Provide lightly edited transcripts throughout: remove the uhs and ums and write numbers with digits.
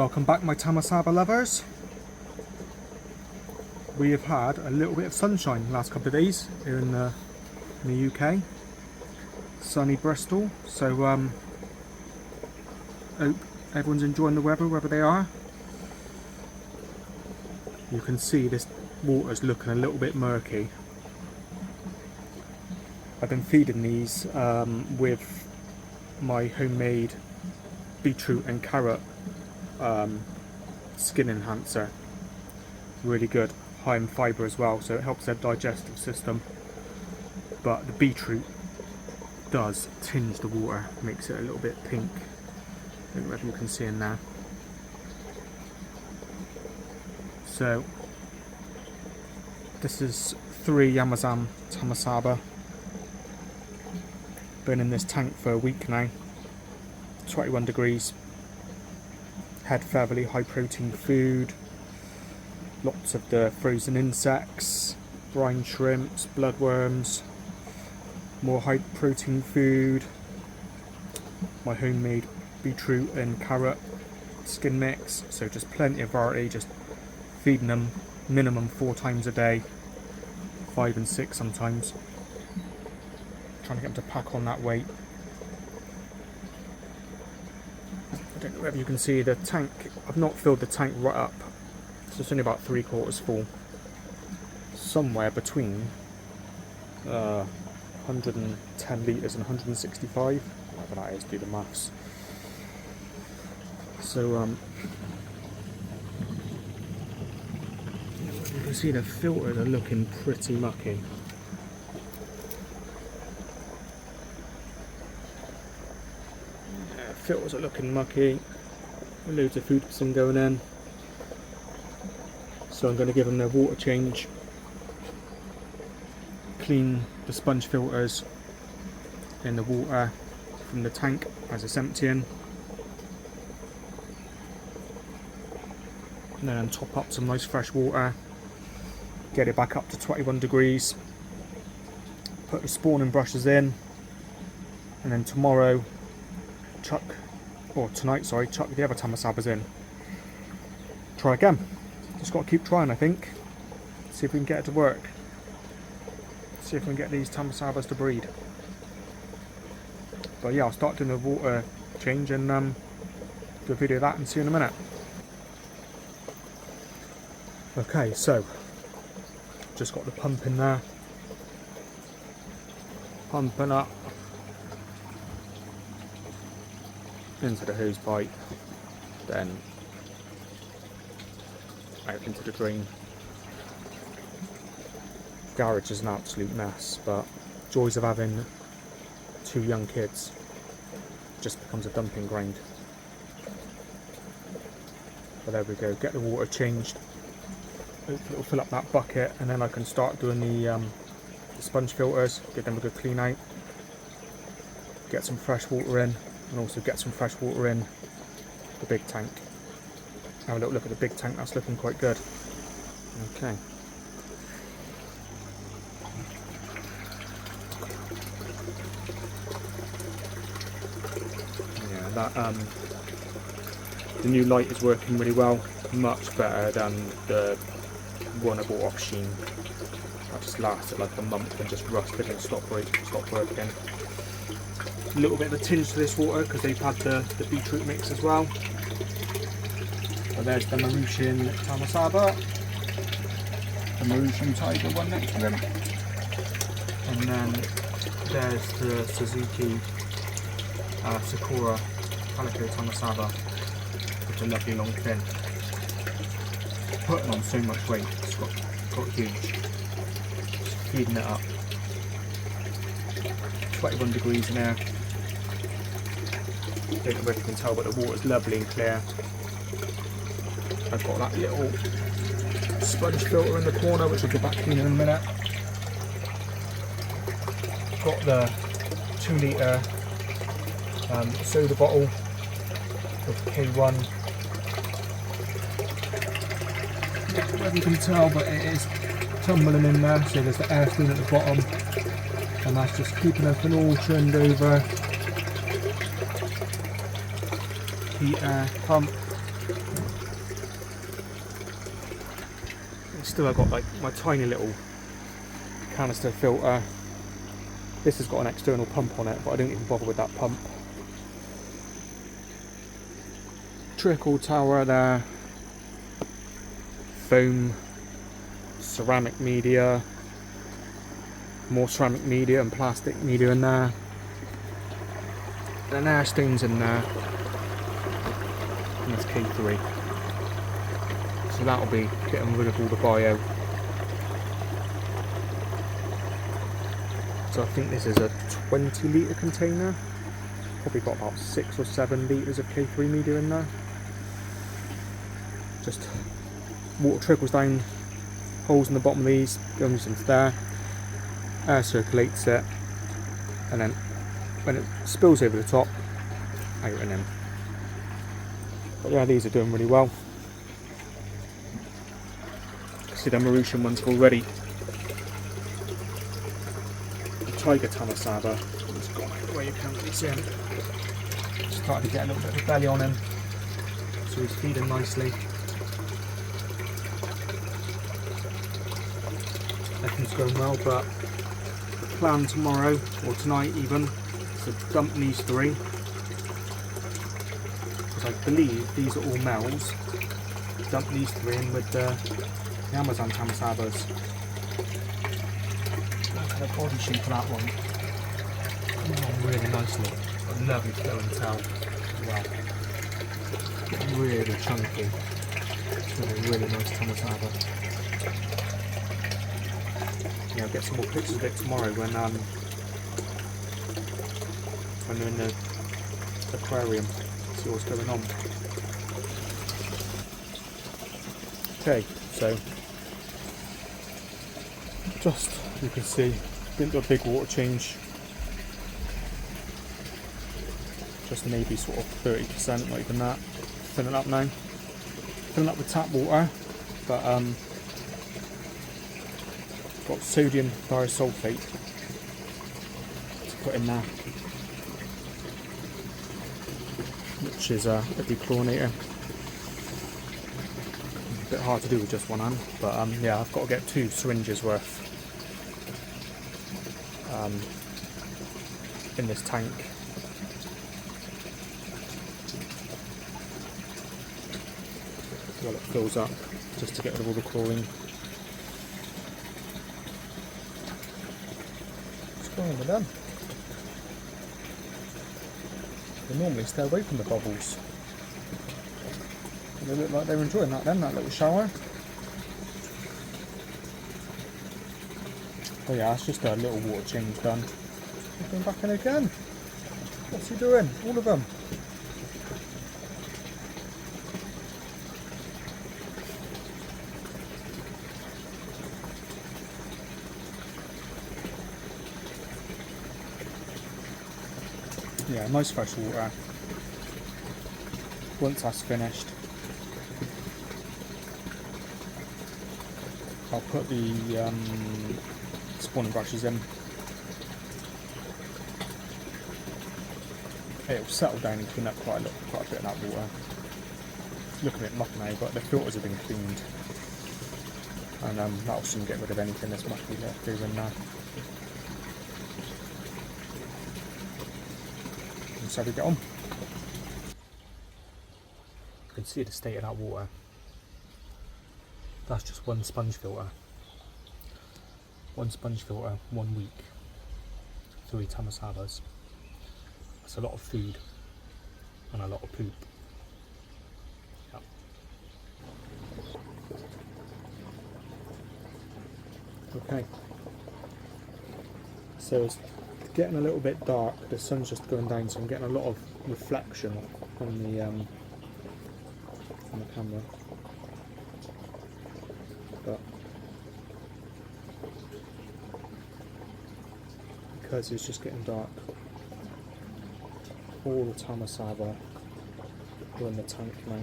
Welcome back, my Tamasaba lovers. We have had a little bit of sunshine the last couple of days here in the UK. Sunny Bristol, so hope everyone's enjoying the weather wherever they are. You can see this water's looking a little bit murky. I've been feeding these with my homemade beetroot and carrot skin enhancer. Really good, high in fibre as well, so it helps their digestive system. But the beetroot does tinge the water, makes it a little bit pink. I don't know if you can see in there. So this is 3 Amazon Tamasaba. Been in this tank for a week now. 21 degrees. Head featherly, high protein food. Lots of the frozen insects, brine shrimps, bloodworms. More high protein food. My homemade beetroot and carrot skin mix. So just plenty of variety, just feeding them minimum 4 times a day. 5 and 6 sometimes. Trying to get them to pack on that weight. I don't know if you can see the tank. I've not filled the tank right up, so it's only about 3/4 full. Somewhere between 110 litres and 165, whatever that is, do the maths. So you can see the filters are looking pretty mucky. Filters are looking mucky, loads of food been going in, so I'm going to give them their water change, clean the sponge filters in the water from the tank as it's emptying, and then top up some nice fresh water, get it back up to 21 degrees, put the spawning brushes in, and then tomorrow chuck the other Tamasabas in. Try again. Just got to keep trying, I think. See if we can get it to work. See if we can get these Tamasabas to breed. But yeah, I'll start doing the water change and do a video of that and see you in a minute. Okay, so just got the pump in there. Pumping up into the hose pipe, then out into the drain. Garage is an absolute mess, but joys of having 2 young kids, just becomes a dumping ground. But there we go, get the water changed, hopefully it'll fill up that bucket, and then I can start doing the sponge filters, give them a good clean out, get some fresh water in, and also get some fresh water in the big tank. Have a little look at the big tank, that's looking quite good. Okay. Yeah, that the new light is working really well, much better than the one I bought off Shein. That just lasted like a month and just rusted and stopped working. A little bit of a tinge to this water because they've had the beetroot mix as well. So there's the Mauritian Tamasaba, the Mauritian Tiger one next to him, and then there's the Suzuki Sakura Calico Tamasaba with a lovely long fin. Putting on so much weight, it's got huge. Just feeding it up. 21 degrees in there. Don't know whether you can tell, but the water's lovely and clear. I've got that little sponge filter in the corner, which I'll get back cleaning in a minute. Got the 2 litre soda bottle with K1. I don't know whether you can tell, but it is tumbling in there, so there's the air stream at the bottom, and that's just keeping everything all turned over. Heat air pump, still I've got like my tiny little canister filter. This has got an external pump on it, but I don't even bother with that pump. Trickle tower there, foam, ceramic media, more ceramic media and plastic media in there, and air stones in there, and that's K3. So that'll be getting rid of all the bio. So I think this is a 20 litre container, probably got about 6 or 7 litres of K3 media in there. Just water trickles down holes in the bottom of these, goes into there, air circulates it, and then when it spills over the top, out and in. But yeah, these are doing really well. See the Mauritian ones already. The Tiger Tamasaba, it's gone out the way you can't really see him. Started to get a little bit of a belly on him, so he's feeding nicely. Everything's going well, but the plan tomorrow, or tonight even, is to dump these 3. Because I believe these are all males. Dump these 3 in with the Amazon Tamasabas. Look at the body shape for that one. Coming on really nicely. A lovely flow and tail. Wow. Really chunky. It's a really nice Tamasaba. Yeah, I'll get some more pictures of it tomorrow when they're in the aquarium. See what's going on. Okay, so just you can see, didn't do a big water change. Just maybe sort of 30%, not even that. Filling up now. Filling up with tap water, but got sodium thiosulfate to put in there, which is a dechlorinator. A bit hard to do with just one hand, but yeah, I've got to get 2 syringes worth in this tank. Well, it fills up just to get rid of all the chlorine. What's going on with them? They normally stay away from the bubbles. They look like they're enjoying that then, that little shower. Oh yeah, it's just a little water change done. He's going back in again. What's he doing? All of them. Yeah, nice fresh water. Once that's finished, I'll put the spawning brushes in. It'll settle down and clean up quite a bit of that water. It's looking a bit muck now, but the filters have been cleaned, and that'll soon get rid of anything that's mucky left over in there. Let's have a get on. You can see the state of that water. That's just one sponge filter. One sponge filter, 1 week. 3 Tamasabas. That's a lot of food and a lot of poop. Yep. Okay. So it's getting a little bit dark. The sun's just going down, so I'm getting a lot of reflection on the camera. But because it's just getting dark, all the Tamasaba are in the tank now,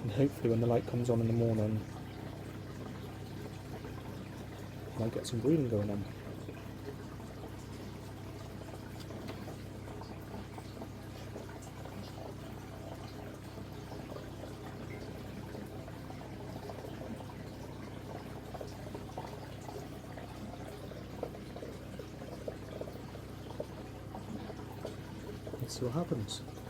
and hopefully when the light comes on in the morning, I might get some breeding going on. let's see what happens.